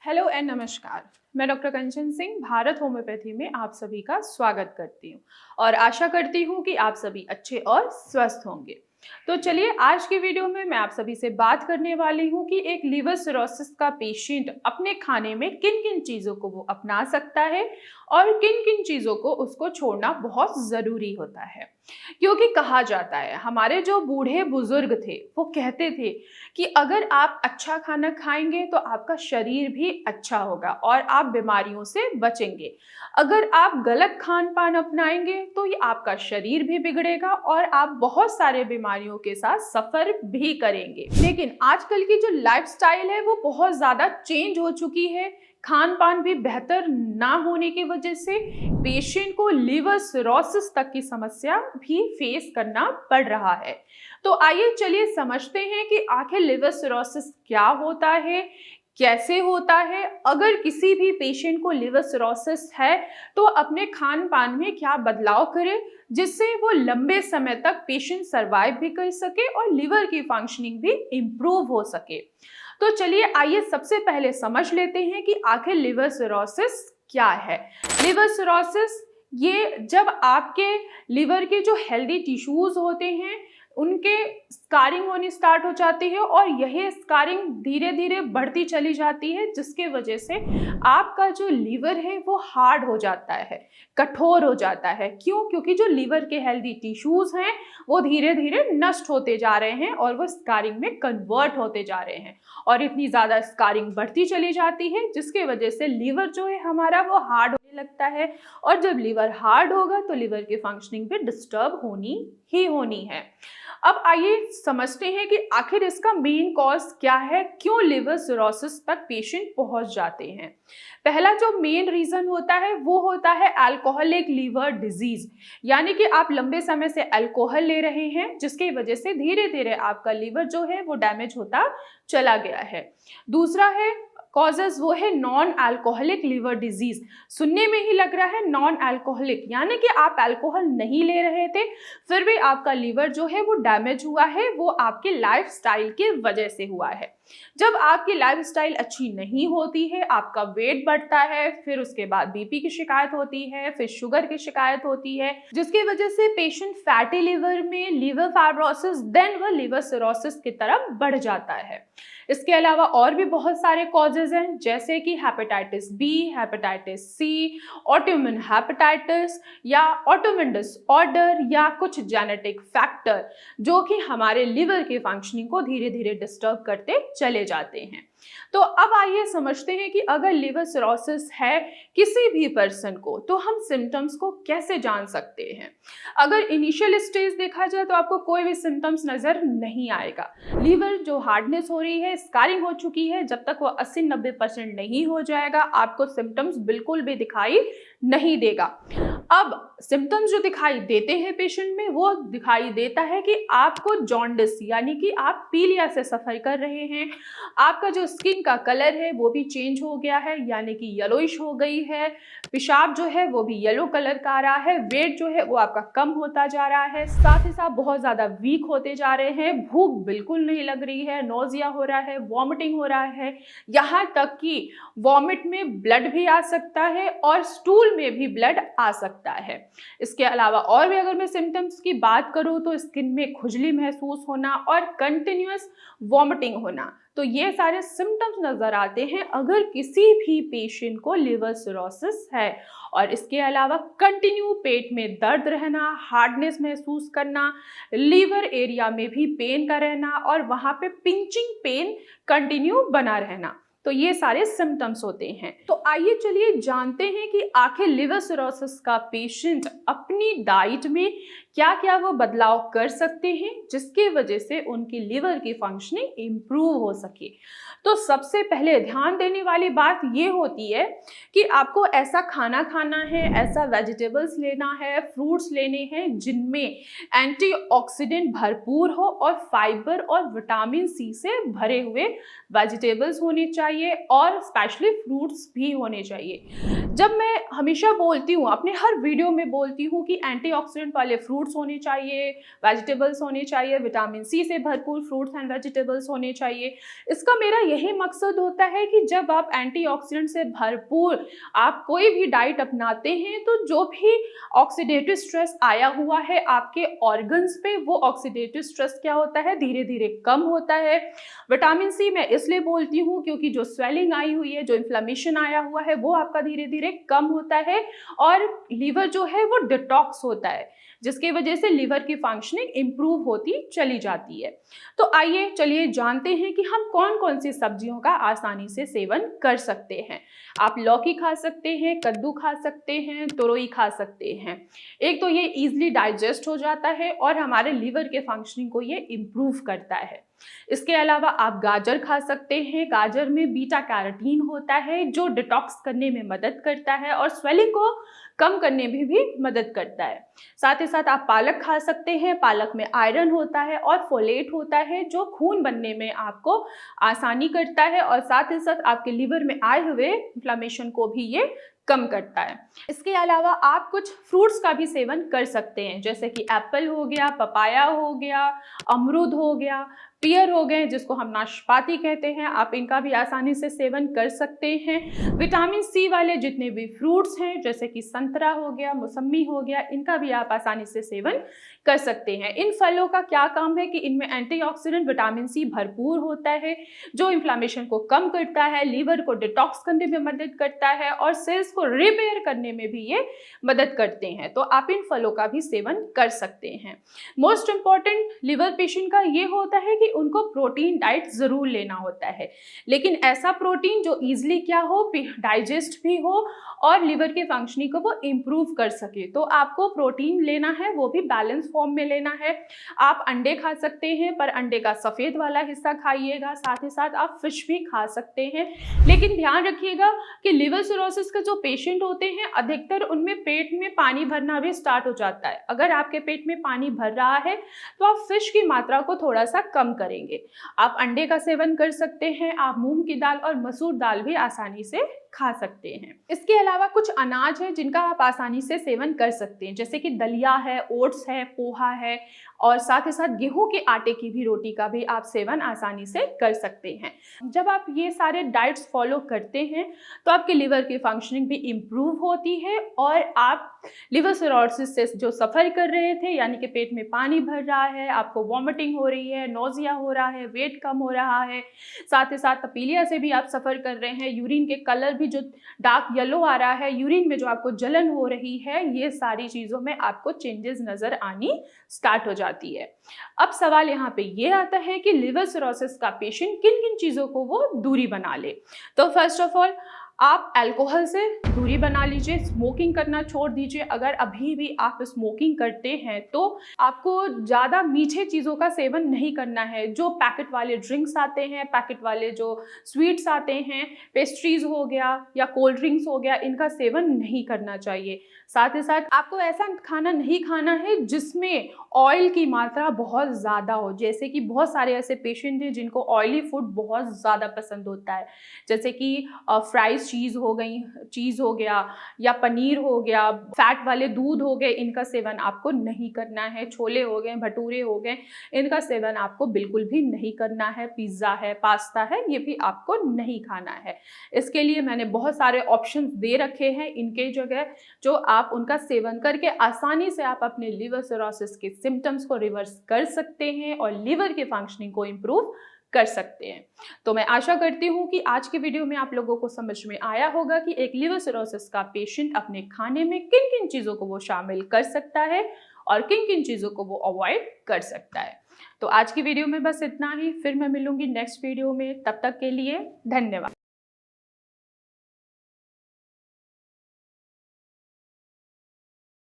Hello and नमस्कार। मैं doctor कंचन Singh Bharat homeopathy में आप सभी का स्वागत करती हूँ और आशा करती हूँ कि आप सभी अच्छे और स्वस्थ होंगे। तो चलिए आज की वीडियो में मैं आप सभी से बात करने वाली हूँ कि एक लिवर सिरोसिस का पेशेंट अपने खाने में किन किन चीज़ों को वो अपना सकता है और किन किन चीज़ों को उसको छोड़ना बहुत ज़रूरी होता है। क्योंकि कहा जाता है, हमारे जो बूढ़े बुजुर्ग थे वो कहते थे कि अगर आप अच्छा खाना खाएंगे तो आपका शरीर भी अच्छा होगा और आप बीमारियों से बचेंगे। अगर आप गलत खान पान अपनाएंगे तो ये आपका शरीर भी बिगड़ेगा और आप बहुत सारे बीमारियों के साथ सफर भी करेंगे। लेकिन आजकल की जो लाइफस्टाइल है वो बहुत ज्यादा चेंज हो चुकी है। खान पान भी बेहतर ना होने की वजह से पेशेंट को लिवर सिरोसिस तक की समस्या भी फेस करना पड़ रहा है। तो आइए चलिए समझते हैं कि आखिर लिवर सिरोसिस क्या होता है, कैसे होता है। अगर किसी भी पेशेंट को लिवर सिरोसिस है तो अपने खान पान में क्या बदलाव करें जिससे वो लंबे समय तक पेशेंट सरवाइव भी कर सके और लिवर की फंक्शनिंग भी इम्प्रूव हो सके। तो चलिए आइए सबसे पहले समझ लेते हैं कि आखिर लिवर सिरोसिस क्या है। लिवर सिरोसिस ये जब आपके लिवर के जो हेल्दी टिश्यूज होते हैं उनके स्कारिंग होनी स्टार्ट हो जाती है और यही स्कारिंग धीरे धीरे बढ़ती चली जाती है, जिसके वजह से आपका जो लिवर है वो हार्ड हो जाता है, कठोर हो जाता है। क्यों? क्योंकि जो लिवर के हेल्दी टिश्यूज हैं वो धीरे धीरे नष्ट होते जा रहे हैं और वो स्कारिंग में कन्वर्ट होते जा रहे हैं और इतनी ज़्यादा स्कारिंग बढ़ती चली जाती है जिसके वजह से लिवर जो है हमारा वो हार्ड होने लगता है और जब लिवर हार्ड होगा तो लिवर की फंक्शनिंग भी डिस्टर्ब होनी ही होनी है। अब आइए समझते हैं कि आखिर इसका मेन कॉज क्या है, क्यों लिवर सिरोसिस तक पेशेंट पहुंच जाते हैं। पहला जो मेन रीजन होता है वो होता है अल्कोहलिक लिवर डिजीज, यानी कि आप लंबे समय से अल्कोहल ले रहे हैं जिसकी वजह से धीरे धीरे आपका लिवर जो है वो डैमेज होता चला गया है। दूसरा है कॉजेज, वो है नॉन अल्कोहलिक लिवर डिजीज। सुनने में ही लग रहा है नॉन अल्कोहलिक, यानी कि आप अल्कोहल नहीं ले रहे थे फिर भी आपका लिवर जो है वो डैमेज हुआ है, वो आपके लाइफस्टाइल की वजह से हुआ है। जब आपकी लाइफस्टाइल अच्छी नहीं होती है, आपका वेट बढ़ता है, फिर उसके बाद बीपी की शिकायत होती है, फिर शुगर की शिकायत होती है, जिसकी वजह से पेशेंट फैटी लिवर में लिवर फाइब्रोसिस देन वह लिवर सिरोसिस की तरफ बढ़ जाता है। इसके अलावा और भी बहुत सारे कॉजेज हैं जैसे कि hepatitis B, hepatitis C, autoimmune hepatitis या ऑटोइम्यून डिसऑर्डर या कुछ जेनेटिक फैक्टर जो कि हमारे लिवर की फंक्शनिंग को धीरे धीरे डिस्टर्ब करते चले जाते हैं। तो अब आइए समझते हैं कि अगर लिवर सिरोसिस है किसी भी पर्सन को तो हम सिम्टम्स को कैसे जान सकते हैं। अगर इनिशियल स्टेज देखा जाए तो आपको कोई भी सिम्टम्स नजर नहीं आएगा। लिवर जो हार्डनेस हो रही है, स्कारिंग हो चुकी है, जब तक वो 80-90% नहीं हो जाएगा आपको सिम्टम्स बिल्कुल भी दिखाई नहीं देगा। अब सिम्टम्स जो दिखाई देते हैं पेशेंट में वो दिखाई देता है कि आपको जॉन्डिस यानी कि आप पीलिया से सफर कर रहे हैं, आपका जो स्किन का कलर है वो भी चेंज हो गया है यानी कि येलोइश हो गई है, पेशाब जो है वो भी येलो कलर का आ रहा है, वेट जो है वो आपका कम होता जा रहा है, साथ ही साथ बहुत ज्यादा वीक होते जा रहे हैं, भूख बिल्कुल नहीं लग रही है, नोजिया हो रहा है, वॉमिटिंग हो रहा है, यहाँ तक कि वॉमिट में ब्लड भी आ सकता है और स्टूल में भी ब्लड आ सकता है। इसके अलावा और भी अगर मैं सिम्टम्स की बात करूं तो स्किन में खुजली महसूस होना और कंटिन्यूअस वॉमिटिंग होना, तो ये सारे सिम्टम्स नजर आते हैं अगर किसी भी पेशेंट को लिवर सिरोसिस है। और इसके अलावा कंटिन्यू पेट में दर्द रहना, हार्डनेस महसूस करना, लीवर एरिया में भी पेन का रहना और वहां पे पिंचिंग पेन कंटिन्यू बना रहना, तो ये सारे सिम्टम्स होते हैं। तो आइए चलिए जानते हैं कि आखिर लिवर सिरोसिस का पेशेंट अपनी डाइट में क्या क्या वो बदलाव कर सकते हैं जिसकी वजह से उनकी लिवर की फंक्शनिंग इम्प्रूव हो सके। तो सबसे पहले ध्यान देने वाली बात ये होती है कि आपको ऐसा खाना खाना है, ऐसा वेजिटेबल्स लेना है, फ्रूट्स लेने हैं जिनमें एंटीऑक्सीडेंट भरपूर हो और फाइबर और विटामिन सी से भरे हुए वेजिटेबल्स होने चाहिए। चाहिए और स्पेशली फ्रूट्स भी होने चाहिए। जब मैं हमेशा बोलती हूँ, अपने हर वीडियो में बोलती हूँ कि एंटीऑक्सीडेंट वाले फ्रूट्स होने चाहिए, वेजिटेबल्स होने चाहिए, विटामिन सी से भरपूर फ्रूट्स एंड वेजिटेबल्स होने चाहिए। इसका मेरा यही मकसद होता है कि जब आप एंटीऑक्सीडेंट से भरपूर आप कोई भी डाइट अपनाते हैं तो जो भी ऑक्सीडेटिव स्ट्रेस आया हुआ है आपके ऑर्गन्स पे, वो ऑक्सीडेटिव स्ट्रेस क्या होता है, धीरे धीरे कम होता है। विटामिन सी मैं इसलिए बोलती हूँ क्योंकि जो स्वेलिंग आई हुई है, जो इन्फ्लेमेशन आया हुआ है, वो आपका धीरे धीरे कम होता है और लीवर जो है वो डिटॉक्स होता है, जिसकी वजह से लीवर की फंक्शनिंग इंप्रूव होती चली जाती है। तो आइए चलिए जानते हैं कि हम कौन कौन सी सब्जियों का आसानी से सेवन कर सकते हैं। आप लौकी खा सकते हैं, कद्दू खा सकते हैं, तोरई खा सकते हैं। एक तो ये इजीली डाइजेस्ट हो जाता है और हमारे लीवर के फंक्शनिंग को ये इम्प्रूव करता है। इसके अलावा आप गाजर खा सकते हैं। गाजर में बीटा कैरोटीन होता है जो डिटॉक्स करने में मदद करता है और स्वेलिंग को कम करने में भी मदद करता है। साथ ही साथ आप पालक खा सकते हैं। पालक में आयरन होता है और फोलेट होता है जो खून बनने में आपको आसानी करता है और साथ ही साथ आपके लीवर में आए हुए इन्फ्लेमेशन को भी ये कम करता है। इसके अलावा आप कुछ फ्रूट्स का भी सेवन कर सकते हैं, जैसे कि एप्पल हो गया, पपाया हो गया, अमरूद हो गया, पियर हो गए जिसको हम नाशपाती कहते हैं, आप इनका भी आसानी से सेवन कर सकते हैं। विटामिन सी वाले जितने भी फ्रूट्स हैं जैसे कि संतरा हो गया, मौसम्मी हो गया, इनका भी आप आसानी से सेवन कर सकते हैं। इन फलों का क्या काम है कि इनमें एंटीऑक्सीडेंट विटामिन सी भरपूर होता है जो इन्फ्लेमेशन को कम करता है, लीवर को डिटॉक्स करने में मदद करता है और सेल्स को रिपेयर करने में भी ये मदद करते हैं। तो आप इन फलों का भी सेवन कर सकते हैं। मोस्ट इंपॉर्टेंट लिवर पेशेंट का ये होता है कि उनको प्रोटीन डाइट जरूर लेना होता है, लेकिन ऐसा प्रोटीन जो इजीली क्या हो, डाइजेस्ट भी हो और लिवर के फंक्शनिंग को वो इम्प्रूव कर सके। तो आपको प्रोटीन लेना है, वो भी बैलेंस फॉर्म में लेना है। आप अंडे खा सकते हैं पर अंडे का सफ़ेद वाला हिस्सा खाइएगा, साथ ही साथ आप फिश भी खा सकते हैं। लेकिन ध्यान रखिएगा कि लिवर सिरोसिस का जो पेशेंट होते हैं अधिकतर उनमें पेट में पानी भरना भी स्टार्ट हो जाता है। अगर आपके पेट में पानी भर रहा है तो आप फिश की मात्रा को थोड़ा सा कम करेंगे। आप अंडे का सेवन कर सकते हैं, आप मूंग की दाल और मसूर दाल भी आसानी से खा सकते हैं। इसके अलावा कुछ अनाज है जिनका आप आसानी से सेवन कर सकते हैं, जैसे कि दलिया है, ओट्स है, पोहा है और साथ ही साथ गेहूं के आटे की भी रोटी का भी आप सेवन आसानी से कर सकते हैं। जब आप ये सारे डाइट्स फॉलो करते हैं तो आपके लिवर की फंक्शनिंग भी इम्प्रूव होती है और आप लिवर सिरोसिस से जो सफ़र कर रहे थे, यानी कि पेट में पानी भर रहा है, आपको वॉमिटिंग हो रही है, नोजिया हो रहा है, वेट कम हो रहा है, साथ ही साथ तपीलिया से भी आप सफ़र कर रहे हैं, यूरिन के कलर भी जो डार्क येलो आ रहा है, यूरिन में जो आपको जलन हो रही है, ये सारी चीज़ों में आपको चेंजेस नज़र आनी स्टार्ट हो जाती है। अब सवाल यहाँ पे ये आता है कि लिवर सिरोसिस का पेशेंट किन किन चीज़ों को वो दूरी बना ले। तो फर्स्ट ऑफ ऑल आप अल्कोहल से दूरी बना लीजिए, स्मोकिंग करना छोड़ दीजिए। अगर अभी भी आप स्मोकिंग करते हैं तो आपको ज़्यादा मीठे चीज़ों का सेवन नहीं करना है। जो पैकेट वाले ड्रिंक्स आते हैं, पैकेट वाले जो स्वीट्स आते हैं, पेस्ट्रीज हो गया या कोल्ड ड्रिंक्स हो गया, इनका सेवन नहीं करना चाहिए। साथ ही साथ आपको ऐसा खाना नहीं खाना है जिसमें ऑयल की मात्रा बहुत ज़्यादा हो, जैसे कि बहुत सारे ऐसे पेशेंट हैं जिनको ऑयली फूड बहुत ज़्यादा पसंद होता है, जैसे कि फ्राइज चीज़ हो गई, चीज़ हो गया या पनीर हो गया, फैट वाले दूध हो गए, इनका सेवन आपको नहीं करना है। छोले हो गए, भटूरे हो गए, इनका सेवन आपको बिल्कुल भी नहीं करना है। पिज़्ज़ा है, पास्ता है, ये भी आपको नहीं खाना है। इसके लिए मैंने बहुत सारे ऑप्शंस दे रखे हैं इनके जगह, जो आप उनका सेवन करके आसानी से आप अपने लिवर सिरोसिस के सिम्टम्स को रिवर्स कर सकते हैं और लिवर की फंक्शनिंग को इम्प्रूव कर सकते हैं। तो मैं आशा करती हूँ कि आज के वीडियो में आप लोगों को समझ में आया होगा कि एक लिवर सिरोसिस का पेशेंट अपने खाने में किन किन चीज़ों को वो शामिल कर सकता है और किन किन चीज़ों को वो अवॉइड कर सकता है। तो आज की वीडियो में बस इतना ही, फिर मैं मिलूंगी नेक्स्ट वीडियो में। तब तक के लिए धन्यवाद।